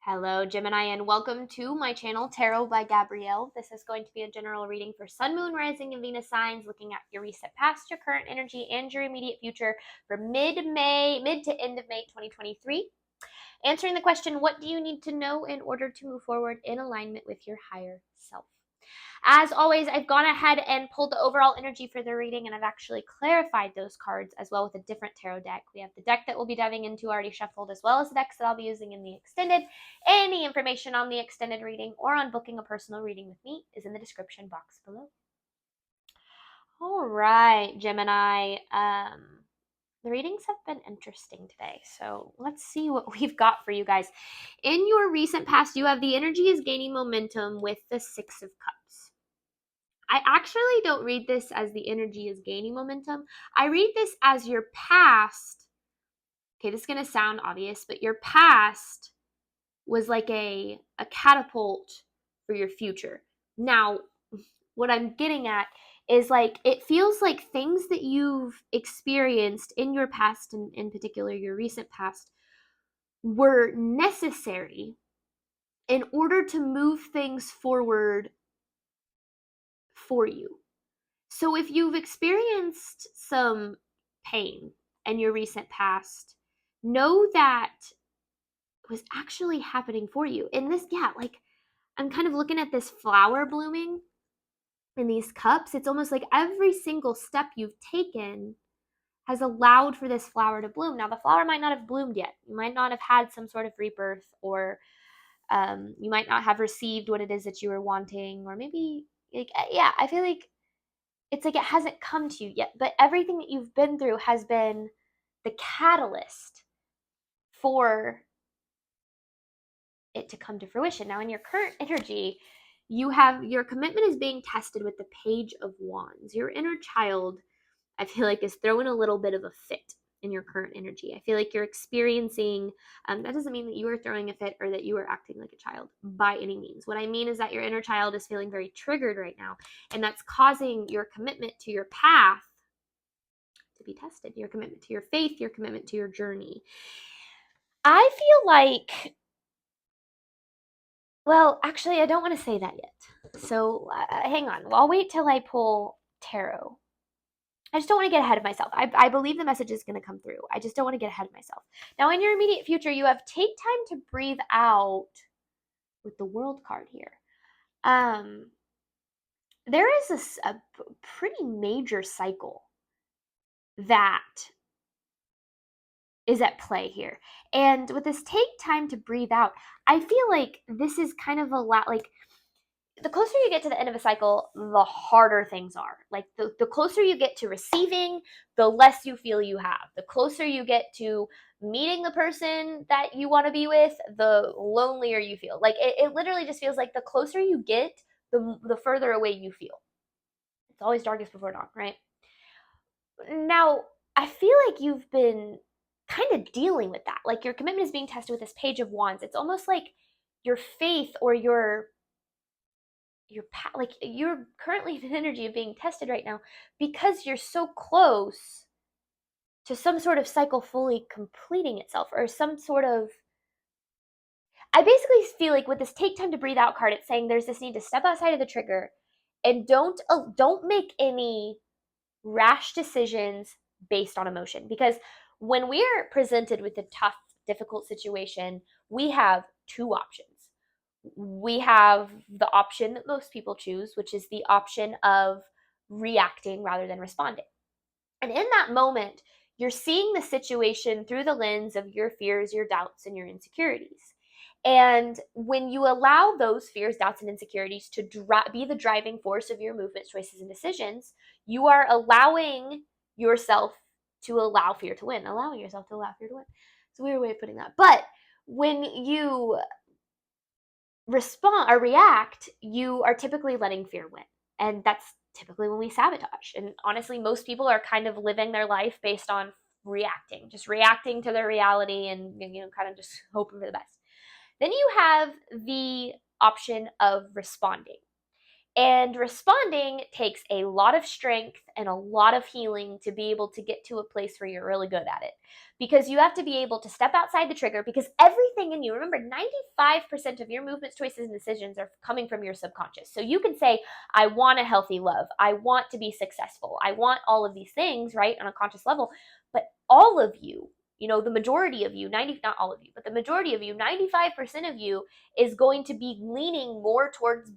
Hello, Gemini, and welcome to my channel, Tarot by Gabrielle. This is going to be a general reading for Sun, Moon, Rising, and Venus signs, looking at your recent past, your current energy, and your immediate future for mid to end of May 2023. Answering the question, what do you need to know in order to move forward in alignment with your higher self? As always, I've gone ahead and pulled the overall energy for the reading, and I've actually clarified those cards as well with a different tarot deck. We have the deck that we'll be diving into already shuffled, as well as the decks that I'll be using in the extended. Any information on the extended reading or on booking a personal reading with me is in the description box below. All right, Gemini. The readings have been interesting today, so let's see what we've got for you guys. In your recent past, you have the energy is gaining momentum with the Six of Cups. I actually don't read this as the energy is gaining momentum. I read this as your past. Okay, this is going to sound obvious, but your past was like a catapult for your future. Now, what I'm getting at is like it feels like things that you've experienced in your past, and in particular your recent past, were necessary in order to move things forward for you. So if you've experienced some pain in your recent past, know that it was actually happening for you. In this, like I'm kind of looking at this flower blooming in these cups. It's almost like every single step you've taken has allowed for this flower to bloom. Now, the flower might not have bloomed yet. You might not have had some sort of rebirth, or you might not have received what it is that you were wanting, or maybe, I feel like it's like it hasn't come to you yet, but everything that you've been through has been the catalyst for it to come to fruition. Now, in your current energy, you have your commitment is being tested with the Page of Wands. Your inner child, I feel like, is throwing a little bit of a fit in your current energy. I feel like you're experiencing, that doesn't mean that you are throwing a fit or that you are acting like a child by any means. What I mean is that your inner child is feeling very triggered right now, and that's causing your commitment to your path to be tested, your commitment to your faith, your commitment to your journey. I feel like, well, actually, I don't want to say that yet. So hang on. I'll wait till I pull tarot. I just don't want to get ahead of myself. I believe the message is going to come through. I just don't want to get ahead of myself. Now, in your immediate future, you have take time to breathe out with the World card here. There is a pretty major cycle that is at play here. And with this take time to breathe out, I feel like this is kind of a lot like the closer you get to the end of a cycle, the harder things are. Like the closer you get to receiving, the less you feel you have. The closer you get to meeting the person that you want to be with, the lonelier you feel. Like it literally just feels like the closer you get, the further away you feel. It's always darkest before dawn, right? Now, I feel like you've been kind of dealing with that. Like your commitment is being tested with this Page of Wands. It's almost like your faith or your like you're currently in energy of being tested right now because you're so close to some sort of cycle fully completing itself, or some sort of, I basically feel like with this take time to breathe out card, it's saying there's this need to step outside of the trigger and don't make any rash decisions based on emotion. Because when we're presented with a tough, difficult situation, we have two options. We have the option that most people choose, which is the option of reacting rather than responding. And in that moment, you're seeing the situation through the lens of your fears, your doubts, and your insecurities. And when you allow those fears, doubts, and insecurities to be the driving force of your movements, choices, and decisions, you are allowing yourself to allow fear to win. Allowing yourself to allow fear to win. It's a weird way of putting that. But when you respond or react, you are typically letting fear win. And that's typically when we sabotage. And honestly, most people are kind of living their life based on reacting, just reacting to their reality and, kind of just hoping for the best. Then you have the option of responding. And responding takes a lot of strength and a lot of healing to be able to get to a place where you're really good at it. Because you have to be able to step outside the trigger, because everything in you, remember, 95% of your movements, choices, and decisions are coming from your subconscious. So you can say, I want a healthy love. I want to be successful. I want all of these things, right, on a conscious level. But all of you, the majority of you, not all of you, but the majority of you, 95% of you is going to be leaning more towards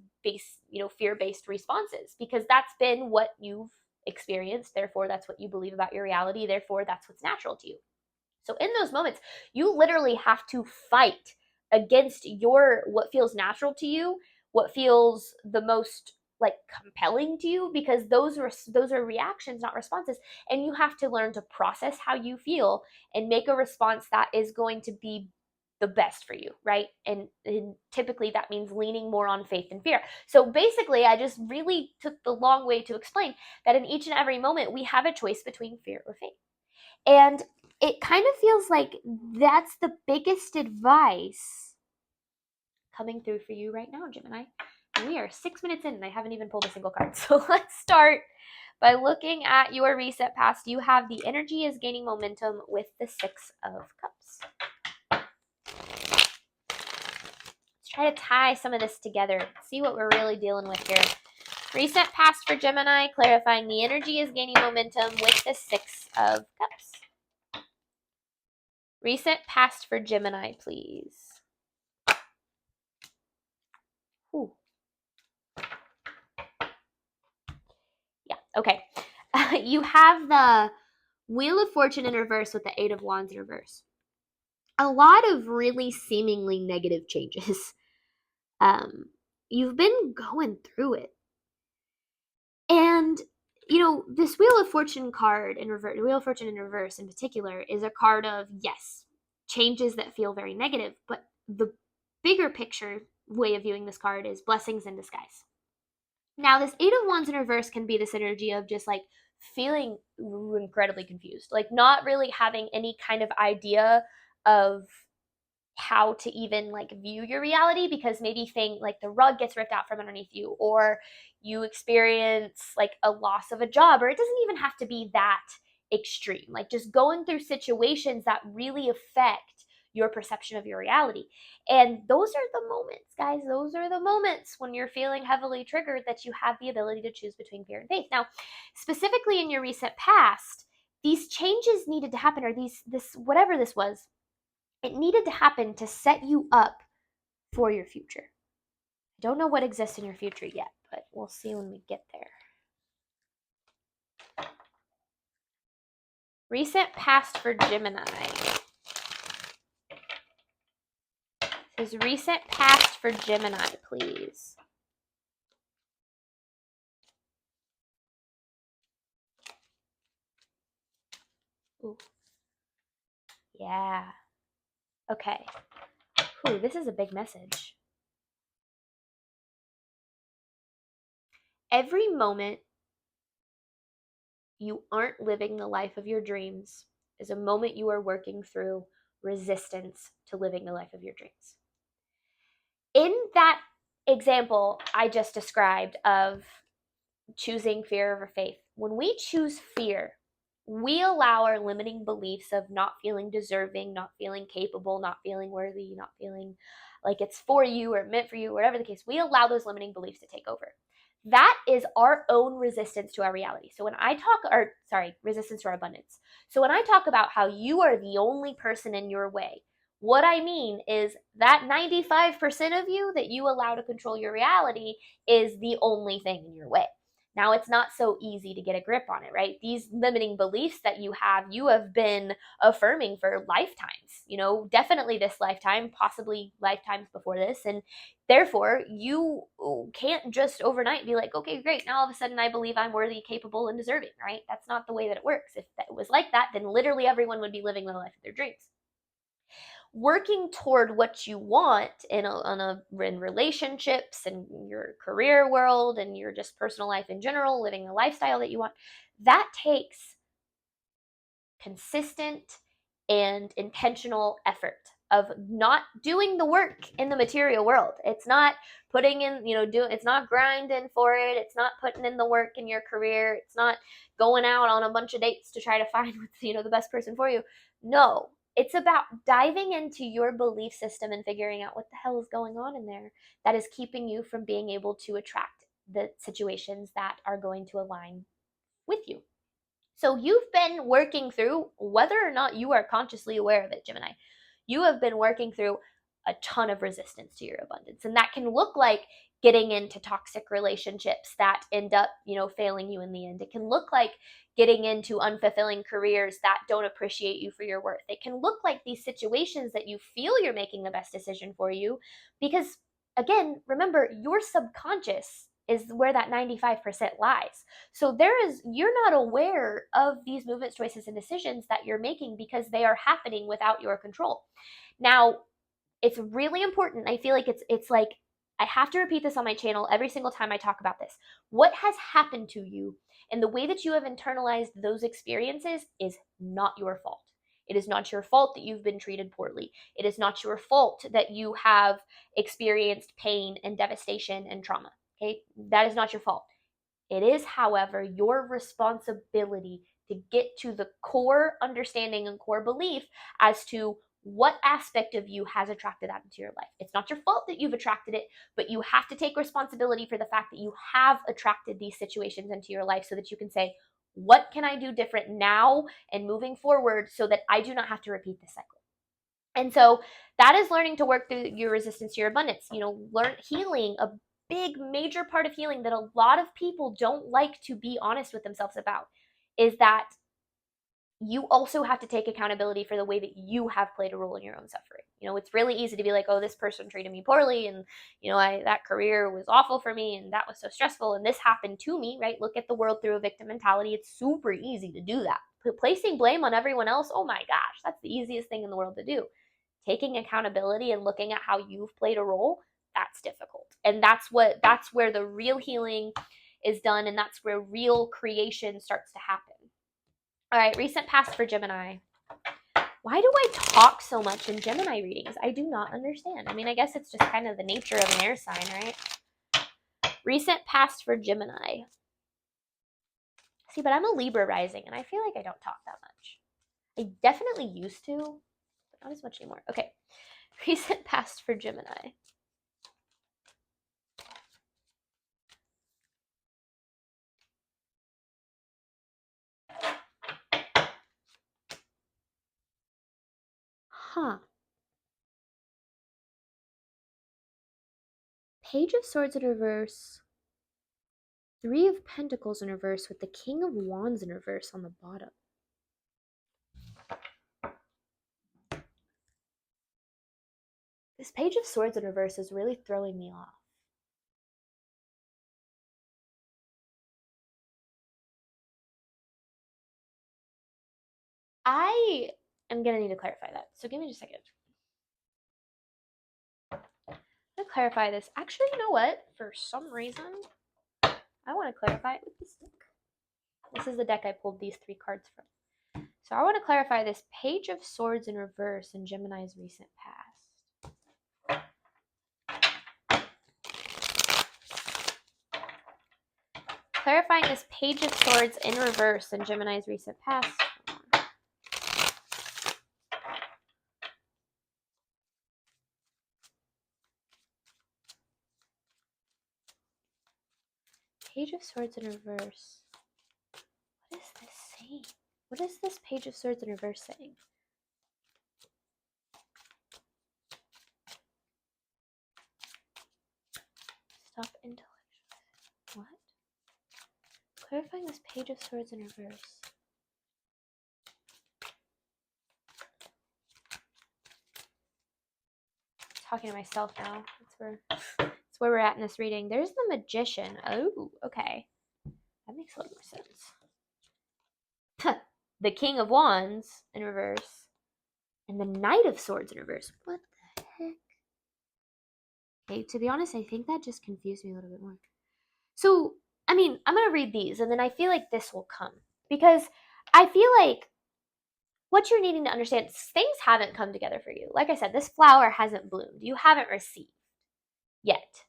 fear-based responses, because that's been what you've experienced. Therefore, that's what you believe about your reality. Therefore, that's what's natural to you. So in those moments, you literally have to fight against what feels natural to you, what feels the most like compelling to you, because those are reactions, not responses. And you have to learn to process how you feel and make a response that is going to be the best for you, right? And typically that means leaning more on faith and fear. So basically, I just really took the long way to explain that in each and every moment, we have a choice between fear or faith. And it kind of feels like that's the biggest advice coming through for you right now, Gemini. We are 6 minutes in and I haven't even pulled a single card. So let's start by looking at your reset past. You have the energy is gaining momentum with the 6 of Cups. Let's try to tie some of this together, see what we're really dealing with here. Reset past for Gemini, clarifying the energy is gaining momentum with the 6 of Cups. Reset past for Gemini, please. Ooh. Yeah, okay. You have the Wheel of Fortune in reverse with the 8 of Wands in reverse. A lot of really seemingly negative changes. You've been going through it. And, this Wheel of Fortune card in reverse, Wheel of Fortune in reverse in particular, is a card of, yes, changes that feel very negative, but the bigger picture way of viewing this card is blessings in disguise. Now, this 8 of Wands in reverse can be this energy of just like feeling incredibly confused, like not really having any kind of idea of how to even like view your reality, because maybe like the rug gets ripped out from underneath you, or you experience like a loss of a job, or it doesn't even have to be that extreme, like just going through situations that really affect your perception of your reality. And those are the moments, guys, those are the moments when you're feeling heavily triggered that you have the ability to choose between fear and faith. Now, specifically in your recent past, these changes needed to happen, or this whatever this was, it needed to happen to set you up for your future. I don't know what exists in your future yet, but we'll see when we get there. Recent past for Gemini. This is recent past for Gemini, please. Ooh. Yeah. Okay. Ooh, this is a big message. Every moment you aren't living the life of your dreams is a moment you are working through resistance to living the life of your dreams. In that example I just described of choosing fear over faith, when we choose fear, we allow our limiting beliefs of not feeling deserving, not feeling capable, not feeling worthy, not feeling like it's for you or meant for you, whatever the case, we allow those limiting beliefs to take over. That is our own resistance to our reality. So resistance to our abundance. So when I talk about how you are the only person in your way, what I mean is that 95% of you that you allow to control your reality is the only thing in your way. Now, it's not so easy to get a grip on it, right? These limiting beliefs that you have been affirming for lifetimes, definitely this lifetime, possibly lifetimes before this. And therefore, you can't just overnight be like, okay, great, now all of a sudden I believe I'm worthy, capable, and deserving, right? That's not the way that it works. If it was like that, then literally everyone would be living the life of their dreams. Working toward what you want in relationships and your career world and your just personal life in general, living the lifestyle that you want, that takes consistent and intentional effort. of not doing the work in the material world. It's not putting in, it's not grinding for it. It's not putting in the work in your career. It's not going out on a bunch of dates to try to find what's, the best person for you. No, it's about diving into your belief system and figuring out what the hell is going on in there that is keeping you from being able to attract the situations that are going to align with you. So you've been working through, whether or not you are consciously aware of it, Gemini, you have been working through a ton of resistance to your abundance. And that can look like getting into toxic relationships that end up, failing you in the end. It can look like getting into unfulfilling careers that don't appreciate you for your worth. It can look like these situations that you feel you're making the best decision for you because, again, remember, your subconscious is where that 95% lies. So you're not aware of these movements, choices, and decisions that you're making because they are happening without your control. Now, it's really important. I feel like it's like I have to repeat this on my channel every single time I talk about this. What has happened to you and the way that you have internalized those experiences is not your fault. It is not your fault that you've been treated poorly. It is not your fault that you have experienced pain and devastation and trauma. Okay? That is not your fault. It is, however, your responsibility to get to the core understanding and core belief as to what aspect of you has attracted that into your life. It's not your fault that you've attracted it, but you have to take responsibility for the fact that you have attracted these situations into your life so that you can say, what can I do different now and moving forward so that I do not have to repeat this cycle? And so that is learning to work through your resistance to your abundance. Learn healing, a big major part of healing that a lot of people don't like to be honest with themselves about is that you also have to take accountability for the way that you have played a role in your own suffering. It's really easy to be like, oh, this person treated me poorly and, that career was awful for me and that was so stressful and this happened to me, right? Look at the world through a victim mentality. It's super easy to do that. Placing blame on everyone else, oh my gosh, that's the easiest thing in the world to do. Taking accountability and looking at how you've played a role, that's difficult. And that's where the real healing is done, and that's where real creation starts to happen. All right, recent past for Gemini. Why do I talk so much in Gemini readings? I do not understand. I mean, I guess it's just kind of the nature of an air sign, right? Recent past for Gemini. See, but I'm a Libra rising, and I feel like I don't talk that much. I definitely used to, but not as much anymore. Okay, recent past for Gemini. Huh. Page of Swords in reverse. Three of Pentacles in reverse with the King of Wands in reverse on the bottom. This Page of Swords in reverse is really throwing me off. I am going to need to clarify that. So give me just a second. I'm going to clarify this. Actually, you know what? For some reason, I want to clarify it with this deck. This is the deck I pulled these three cards from. So I want to clarify this Page of Swords in reverse in Gemini's recent past. Clarifying this Page of Swords in reverse in Gemini's recent past. Page of Swords in reverse. What is this saying? What is this Page of Swords in reverse saying? Stop intellectual. What? Clarifying this Page of Swords in reverse. Talking to myself now. That's where we're at in this reading. There's the Magician. Oh, okay. That makes a lot more sense. The King of Wands in reverse. And the Knight of Swords in reverse. What the heck? Okay, to be honest, I think that just confused me a little bit more. So, I mean, I'm going to read these, and then I feel like this will come. Because I feel like what you're needing to understand is things haven't come together for you. Like I said, this flower hasn't bloomed. You haven't received yet.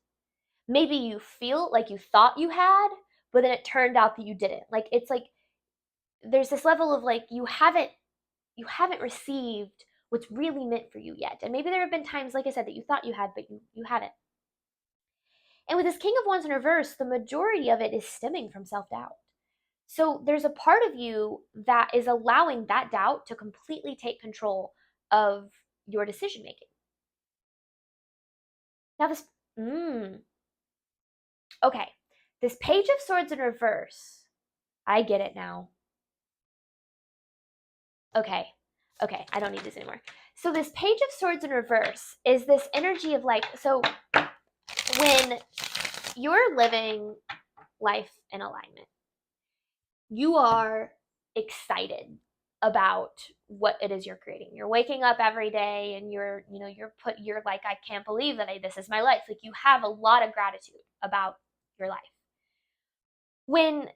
Maybe you feel like you thought you had, but then it turned out that you didn't. Like, it's like there's this level of like you haven't received what's really meant for you yet. And maybe there have been times, like I said, that you thought you had, but you haven't. And with this King of Wands in reverse, the majority of it is stemming from self-doubt. So there's a part of you that is allowing that doubt to completely take control of your decision making. Now this, okay, this Page of Swords in reverse, I get it now. Okay, I don't need this anymore. So this Page of Swords in reverse is this energy of like, so when you're living life in alignment, you are excited about what it is you're creating. You're waking up every day and you're like, I can't believe that this is my life. Like, you have a lot of gratitude about your life. When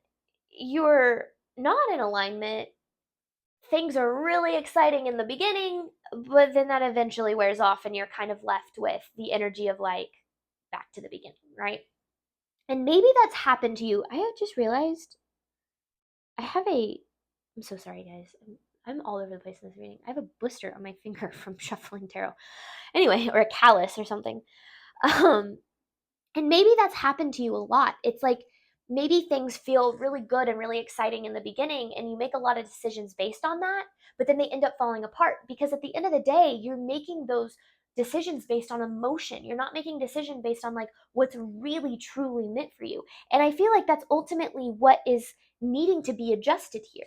you're not in alignment, things are really exciting in the beginning, but then that eventually wears off and you're kind of left with the energy of like back to the beginning, right? And maybe that's happened to you. I just realized I'm so sorry, guys. I'm all over the place in this reading. I have a blister on my finger from shuffling tarot. Anyway, or a callus or something. And maybe that's happened to you a lot. It's like maybe things feel really good and really exciting in the beginning, and you make a lot of decisions based on that, but then they end up falling apart because at the end of the day, you're making those decisions based on emotion. You're not making decisions based on like what's really truly meant for you. And I feel like that's ultimately what is needing to be adjusted here.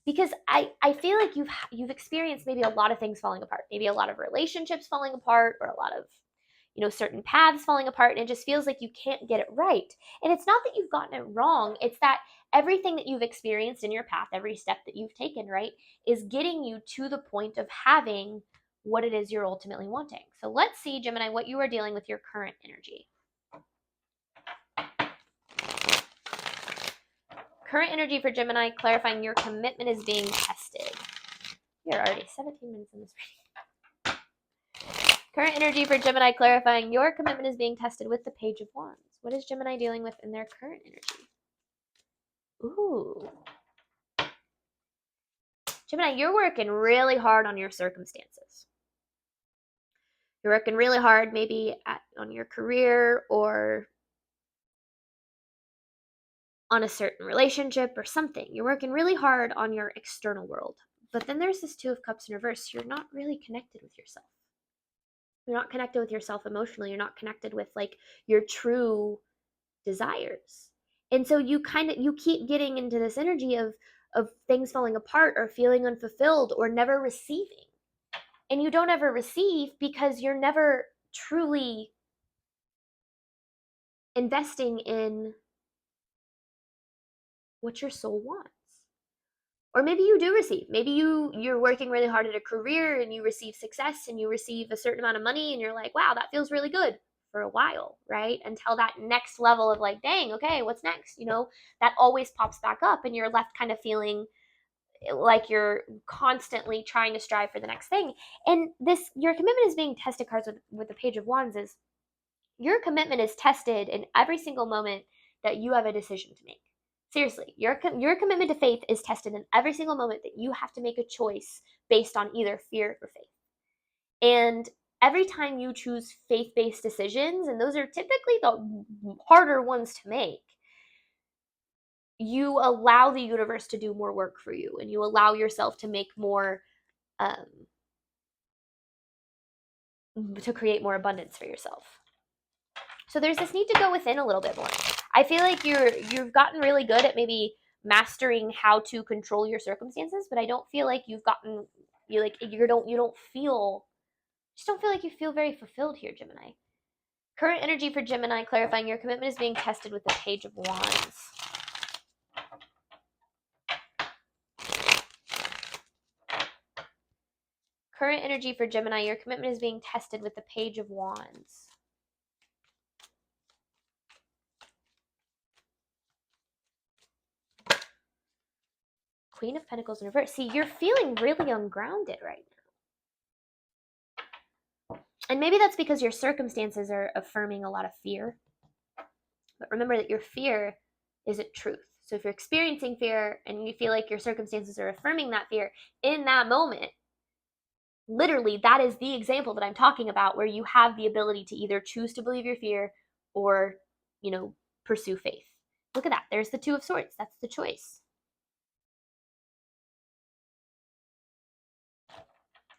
Because I feel like you've experienced maybe a lot of things falling apart, maybe a lot of relationships falling apart, or a lot of certain paths falling apart, and it just feels like you can't get it right. And it's not that you've gotten it wrong, it's that everything that you've experienced in your path, every step that you've taken, right, is getting you to the point of having what it is you're ultimately wanting. So let's see, Gemini, what you are dealing with your current energy. Current energy for Gemini, clarifying your commitment is being tested. You're already 17 minutes in this reading. Current energy for Gemini, clarifying your commitment is being tested with the Page of Wands. What is Gemini dealing with in their current energy? Ooh. Gemini, you're working really hard on your circumstances. You're working really hard maybe on your career or on a certain relationship or something. You're working really hard on your external world. But then there's this Two of Cups in reverse. You're not really connected with yourself. You're not connected with yourself emotionally. You're not connected with like your true desires. And so you keep getting into this energy of things falling apart or feeling unfulfilled or never receiving. And you don't ever receive because you're never truly investing in what your soul wants. Or maybe you do receive. Maybe you're working really hard at a career and you receive success and you receive a certain amount of money and you're like, wow, that feels really good for a while, right? Until that next level of like, dang, okay, what's next? That always pops back up and you're left kind of feeling like you're constantly trying to strive for the next thing. And your commitment is being tested, cards with the Page of Wands, is your commitment is tested in every single moment that you have a decision to make. Seriously, your commitment to faith is tested in every single moment that you have to make a choice based on either fear or faith. And every time you choose faith-based decisions, and those are typically the harder ones to make, you allow the universe to do more work for you, and you allow yourself to make more, to create more abundance for yourself. So there's this need to go within a little bit more. I feel like you've gotten really good at maybe mastering how to control your circumstances, but I don't feel like you don't feel like you feel very fulfilled here, Gemini. Current energy for Gemini, clarifying your commitment is being tested with the Page of Wands. Current energy for Gemini, your commitment is being tested with the Page of Wands. Queen of Pentacles in reverse. See, you're feeling really ungrounded right now. And maybe that's because your circumstances are affirming a lot of fear. But remember that your fear isn't truth. So if you're experiencing fear and you feel like your circumstances are affirming that fear in that moment, literally that is the example that I'm talking about, where you have the ability to either choose to believe your fear or, pursue faith. Look at that. There's the Two of Swords. That's the choice.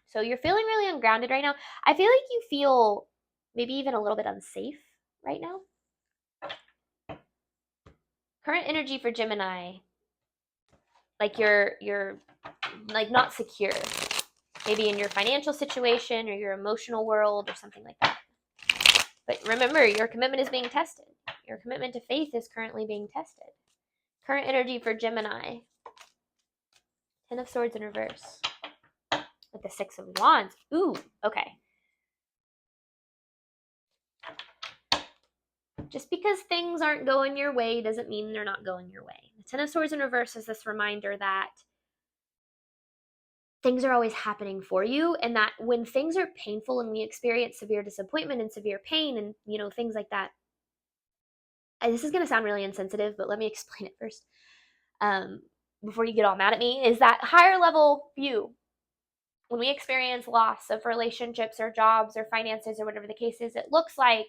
So you're feeling really ungrounded right now. I feel like you feel maybe even a little bit unsafe right now. Current energy for Gemini, like you're like not secure. Maybe in your financial situation or your emotional world or something like that. But remember, your commitment is being tested. Your commitment to faith is currently being tested. Current energy for Gemini. Ten of Swords in reverse. With the Six of Wands. Ooh, okay. Just because things aren't going your way doesn't mean they're not going your way. The Ten of Swords in reverse is this reminder that things are always happening for you, and that when things are painful and we experience severe disappointment and severe pain and, things like that, this is going to sound really insensitive, but let me explain it first. Before you get all mad at me, is that higher level view. When we experience loss of relationships or jobs or finances or whatever the case is, it looks like,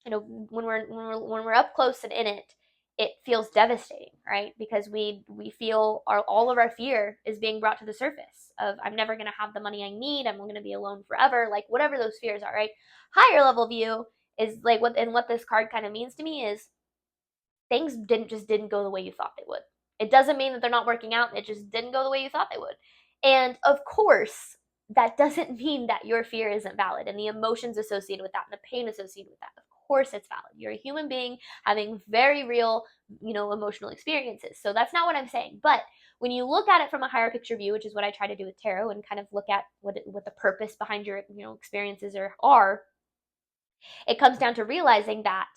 when we're up close and in it, it feels devastating, right? Because we feel all of our fear is being brought to the surface of, I'm never going to have the money I need, I'm going to be alone forever, like whatever those fears are, right? Higher level view is like what this card kind of means to me is things didn't go the way you thought they would. It doesn't mean that they're not working out. It just didn't go the way you thought they would. And of course, that doesn't mean that your fear isn't valid and the emotions associated with that and the pain associated with that. Of course it's valid. You're a human being having very real, emotional experiences. So that's not what I'm saying. But when you look at it from a higher picture view, which is what I try to do with tarot, and kind of look at what the purpose behind your, experiences are, it comes down to realizing that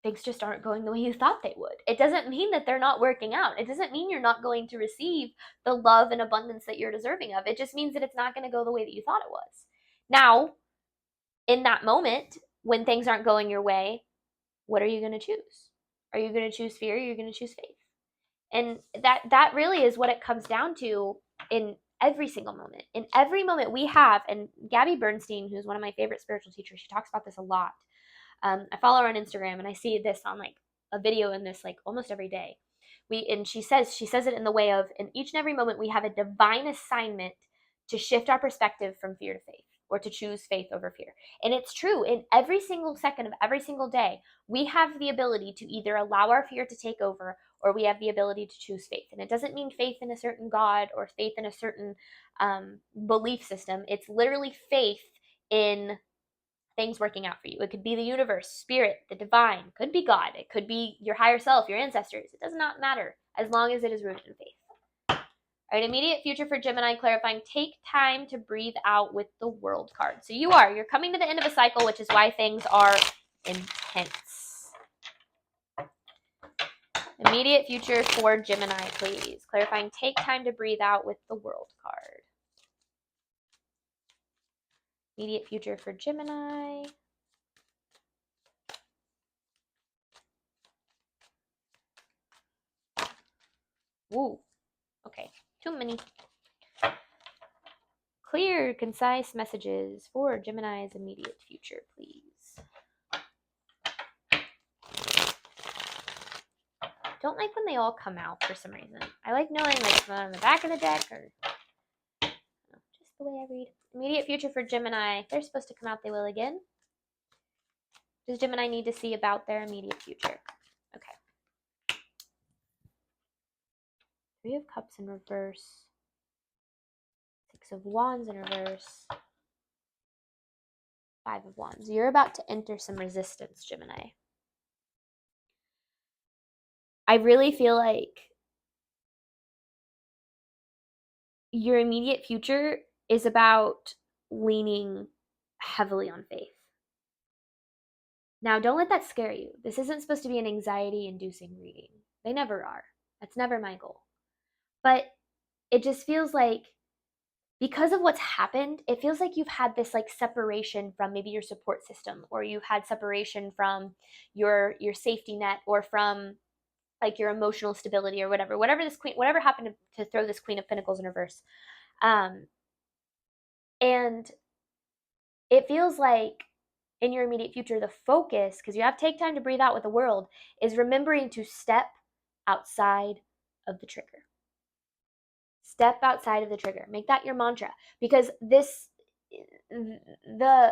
things just aren't going the way you thought they would. It doesn't mean that they're not working out. It doesn't mean you're not going to receive the love and abundance that you're deserving of. It just means that it's not going to go the way that you thought it was. Now, in that moment, when things aren't going your way, what are you going to choose? Are you going to choose fear? Or are you going to choose faith? And that really is what it comes down to in every single moment. In every moment we have, and Gabby Bernstein, who's one of my favorite spiritual teachers, she talks about this a lot. I follow her on Instagram, and I see this on like a video in this like almost every day. She says it in the way of, in each and every moment we have a divine assignment to shift our perspective from fear to faith, or to choose faith over fear. And it's true, in every single second of every single day, we have the ability to either allow our fear to take over, or we have the ability to choose faith. And it doesn't mean faith in a certain God or faith in a certain belief system. It's literally faith in things working out for you. It could be the universe, spirit, the divine, it could be God, it could be your higher self, your ancestors. It does not matter as long as it is rooted in faith. All right, immediate future for Gemini, clarifying, take time to breathe out with the World card. So you're coming to the end of a cycle, which is why things are intense. Immediate future for Gemini, please. Clarifying, take time to breathe out with the World card. Immediate future for Gemini. Woo. Okay, too many. Clear, concise messages for Gemini's immediate future, please. Don't like when they all come out for some reason. I like knowing like on the back of the deck, or just the way I read. Immediate future for Gemini. If they're supposed to come out, they will again. Does Gemini need to see about their immediate future? Okay. Three of Cups in reverse. Six of Wands in reverse. Five of Wands. You're about to enter some resistance, Gemini. I really feel like your immediate future is about leaning heavily on faith. Now, don't let that scare you. This isn't supposed to be an anxiety-inducing reading. They never are. That's never my goal. But it just feels like because of what's happened, it feels like you've had this like separation from maybe your support system, or you've had separation from your safety net, or from like your emotional stability, or whatever this queen, whatever happened to throw this Queen of Pentacles in reverse. And it feels like in your immediate future, the focus, because you have to take time to breathe out with the world, is remembering to step outside of the trigger. Step outside of the trigger. Make that your mantra, because the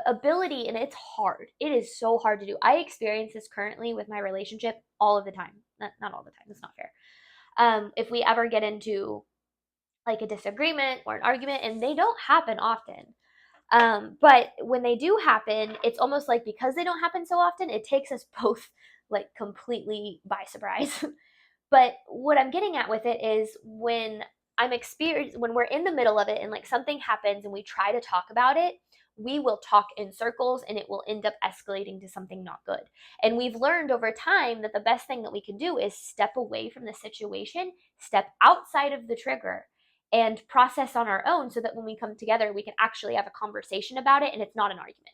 ability, and it's hard. It is so hard to do. I experience this currently with my relationship all of the time. Not all the time. That's not fair. If we ever get into like a disagreement or an argument, and they don't happen often. But when they do happen, it's almost like because they don't happen so often, it takes us both like completely by surprise. But what I'm getting at with it is when we're in the middle of it and like something happens and we try to talk about it, we will talk in circles and it will end up escalating to something not good. And we've learned over time that the best thing that we can do is step away from the situation, step outside of the trigger, and process on our own, so that when we come together, we can actually have a conversation about it and it's not an argument.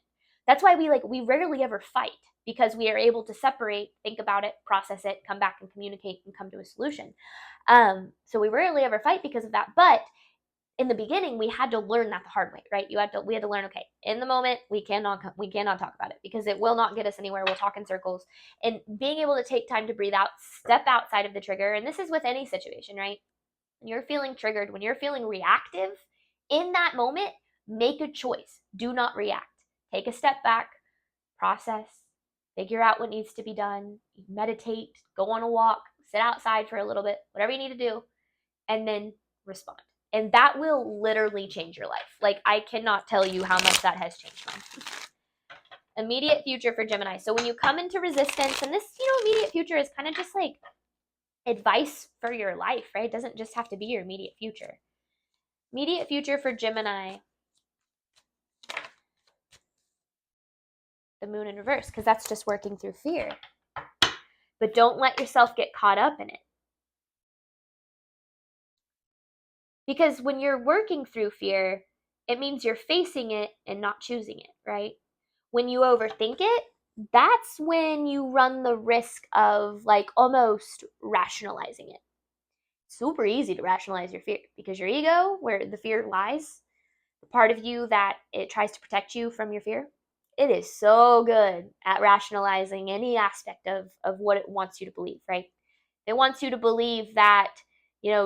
That's why we rarely ever fight, because we are able to separate, think about it, process it, come back and communicate and come to a solution. So we rarely ever fight because of that. But in the beginning, we had to learn that the hard way, right? We had to learn, okay, in the moment, we cannot talk about it because it will not get us anywhere. We'll talk in circles. And being able to take time to breathe out, step outside of the trigger. And this is with any situation, right? When you're feeling triggered, when you're feeling reactive, in that moment, make a choice. Do not react. Take a step back, process, figure out what needs to be done, meditate, go on a walk, sit outside for a little bit, whatever you need to do, and then respond. And that will literally change your life. Like, I cannot tell you how much that has changed mine. Immediate future for Gemini. So when you come into resistance, and this, immediate future is kind of just like advice for your life, right? It doesn't just have to be your immediate future. Immediate future for Gemini, the moon in reverse, because that's just working through fear. But don't let yourself get caught up in it. Because when you're working through fear, it means you're facing it and not choosing it, right? When you overthink it, that's when you run the risk of like almost rationalizing it. Super easy to rationalize your fear, because your ego, where the fear lies, the part of you that it tries to protect you from your fear, it is so good at rationalizing any aspect of what it wants you to believe, right? It wants you to believe that,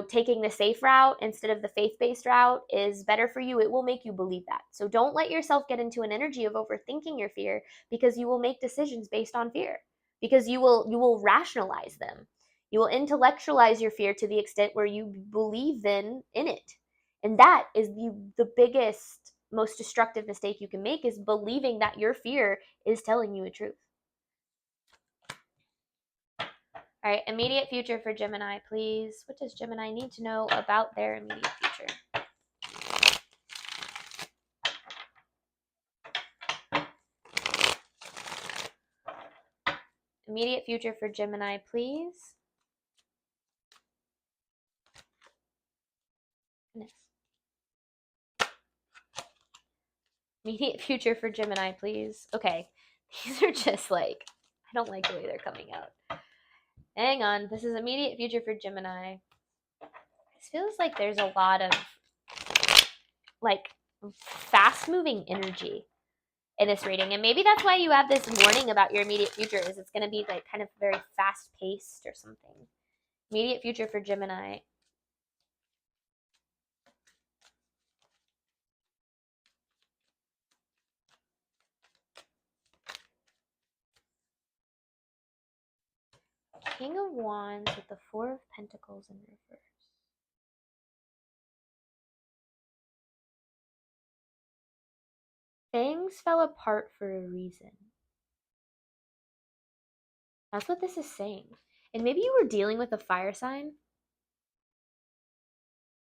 taking the safe route instead of the faith-based route is better for you. It will make you believe that. So don't let yourself get into an energy of overthinking your fear, because you will make decisions based on fear, because you will rationalize them. You will intellectualize your fear to the extent where you believe then in it. And that is the biggest, most destructive mistake you can make, is believing that your fear is telling you a truth. All right, immediate future for Gemini, please. What does Gemini need to know about their immediate future? Immediate future for Gemini, please. Goodness. Immediate future for Gemini, please. Okay, these are just like, I don't like the way they're coming out. Hang on, this is immediate future for Gemini. This feels like there's a lot of like fast moving energy in this reading, and maybe that's why you have this warning about your immediate future, is it's going to be like kind of very fast paced or something. Immediate future for Gemini. King of Wands with the Four of Pentacles in reverse. Things fell apart for a reason. That's what this is saying. And maybe you were dealing with a fire sign.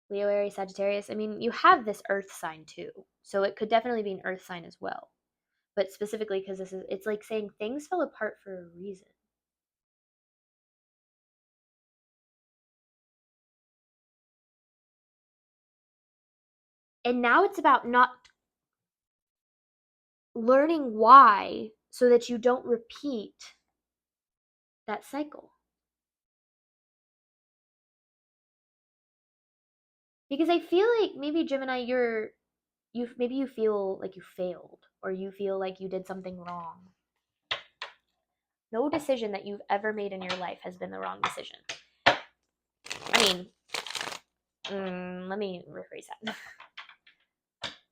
Leo, Aries, Sagittarius. I mean, you have this earth sign too. So it could definitely be an earth sign as well. But specifically because it's like saying things fell apart for a reason. And now it's about not learning why so that you don't repeat that cycle. Because I feel like maybe Gemini, maybe you feel like you failed, or you feel like you did something wrong. No decision that you've ever made in your life has been the wrong decision. I mean, let me rephrase that.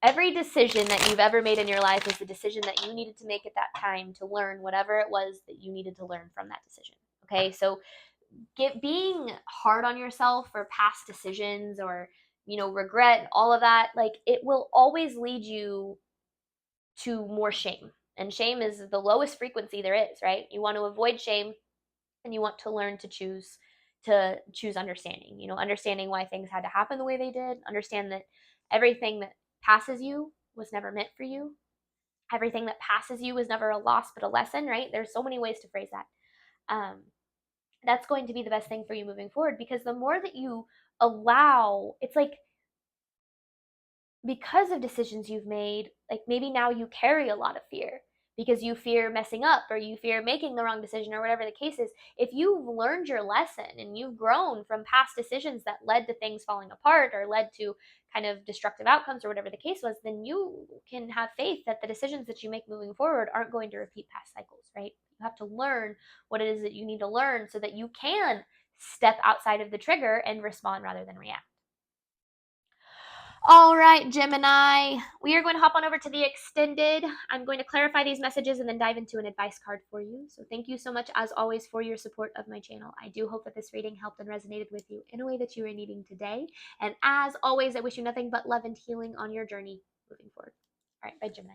Every decision that you've ever made in your life is the decision that you needed to make at that time to learn whatever it was that you needed to learn from that decision. Okay, so being hard on yourself for past decisions, or regret, all of that, like, it will always lead you to more shame. And shame is the lowest frequency there is, right? You want to avoid shame, and you want to learn to choose understanding. Understanding why things had to happen the way they did. Understand that everything that passes you was never meant for you. Everything that passes you was never a loss but a lesson, right? There's so many ways to phrase that. That's going to be the best thing for you moving forward, because the more that you allow, it's like, because of decisions you've made, like, maybe now you carry a lot of fear because you fear messing up, or you fear making the wrong decision, or whatever the case is. If you've learned your lesson and you've grown from past decisions that led to things falling apart, or led to kind of destructive outcomes, or whatever the case was, then you can have faith that the decisions that you make moving forward aren't going to repeat past cycles, right? You have to learn what it is that you need to learn so that you can step outside of the trigger and respond rather than react. All right, Gemini, we are going to hop on over to the extended. I'm going to clarify these messages and then dive into an advice card for you. So thank you so much, as always, for your support of my channel. I do hope that this reading helped and resonated with you in a way that you were needing today. And as always, I wish you nothing but love and healing on your journey moving forward. All right, bye, Gemini.